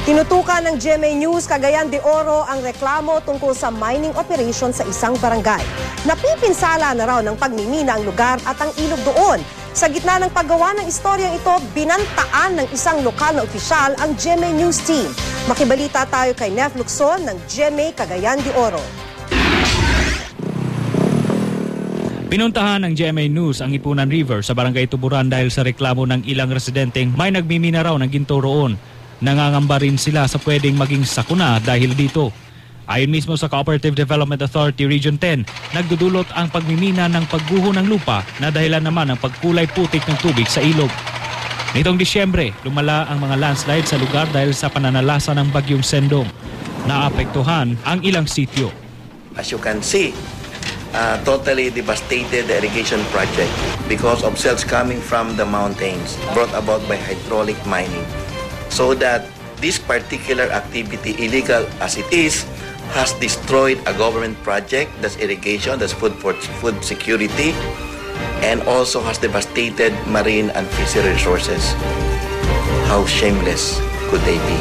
Tinutukan ng GMA News Cagayan de Oro ang reklamo tungkol sa mining operation sa isang barangay. Napipinsala na raw ng pagmimina ang lugar at ang ilog doon. Sa gitna ng paggawa ng istoryang ito, binantaan ng isang lokal na opisyal ang GMA News team. Makibalita tayo kay Nef Lukson ng GMA Cagayan de Oro. Pinuntahan ng GMA News ang Ipunan River sa Barangay Tuburan dahil sa reklamo ng ilang residenteng may nagmimina raw ng ginto roon. Nangangamba rin sila sa pwedeng maging sakuna dahil dito. Ayon mismo sa Cooperative Development Authority Region 10, nagdudulot ang pagmimina ng pagguho ng lupa na dahilan naman ng pagkulay putik ng tubig sa ilog. Nitong Disyembre, lumala ang mga landslide sa lugar dahil sa pananalasa ng bagyong Sendong. Naapektuhan ang ilang sityo. As you can see, totally devastated the irrigation project because of silts coming from the mountains brought about by hydraulic mining. So that this particular activity, illegal as it is, has destroyed a government project, that's irrigation, that's food security, and also has devastated marine and fishery resources. How shameless could they be?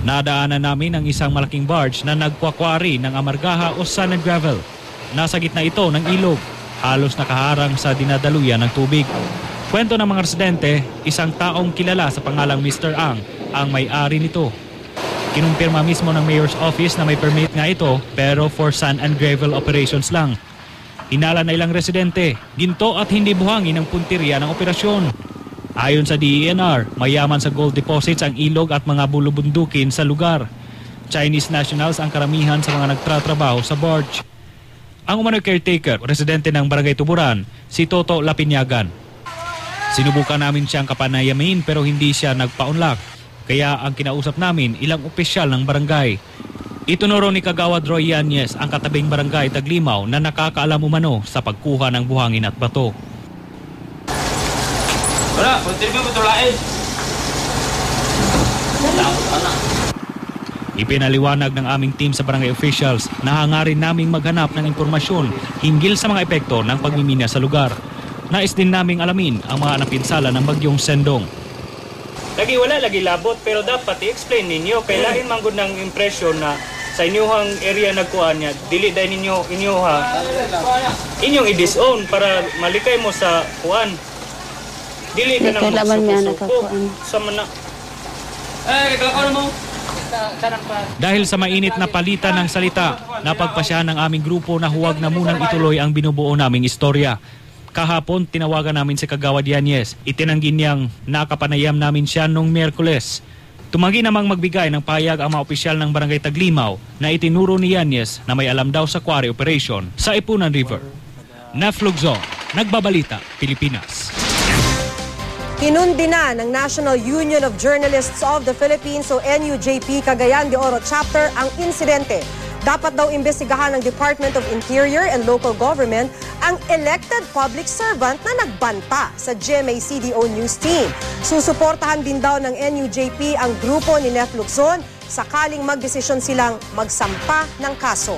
Nadaanan namin ang isang malaking barge na nagkwakwari ng amargaha o sand and gravel. Nasa gitna ito ng ilog, halos nakaharang sa dinadaluyan ng tubig. Kwento ng mga residente, isang taong kilala sa pangalang Mr. Ang may-ari nito. Kinumpirma mismo ng Mayor's Office na may permit nga ito pero for sand and gravel operations lang. Hinala na ilang residente, ginto at hindi buhangin ang punteriya ng operasyon. Ayon sa DENR, mayaman sa gold deposits ang ilog at mga bulubundukin sa lugar. Chinese nationals ang karamihan sa mga nagtatrabaho sa barge. Ang umano'y caretaker, residente ng Barangay Tuburan, si Toto Lapinyagan. Sinubukan namin siyang kapanayamin pero hindi siya nagpaunlak. Kaya ang kinausap namin ilang opisyal ng barangay. Itunuro ni Kagawad Roy Yanez ang katabing barangay Taglimaw na nakakaalam umano sa pagkuha ng buhangin at bato. Wala, konti mo matulain. Ipinaliwanag ng aming team sa barangay officials na hangarin naming maghanap ng impormasyon hinggil sa mga epekto ng pagmimina sa lugar. Nais din naming alamin ang mga napinsala ng bagyong Sendong. Lagi wala, lagi labot, pero dapat i-explain ninyo. Kailangan manggod ng impression na sa inyong area nagkuhan niya, dili dahil inyong i-disown para malikay mo sa kuhan. Dili ka nang magsuko-suko sa mana. Kakalakaw mo! Dahil sa mainit na palitan ng salita, napagpasyahan ng aming grupo na huwag na munang ituloy ang binubuo naming istorya. Kahapon, tinawagan namin si Kagawad Yanez. Itinanggi niyang nakapanayam namin siya noong Miyerkules. Tumanggi namang magbigay ng payag ang mga opisyal ng Barangay Taglimaw na itinuro ni Yanez na may alam daw sa quarry operation sa Ipunan River. Nef Lukson, Nagbabalita, Pilipinas. Kinundi na ng National Union of Journalists of the Philippines o NUJP Cagayan de Oro Chapter ang insidente. Dapat daw imbestigahan ng Department of Interior and Local Government ang elected public servant na nagbanta sa GMA CDO News Team. Susuportahan din daw ng NUJP ang grupo ni Nef Lukson sakaling magdesisyon silang magsampa ng kaso.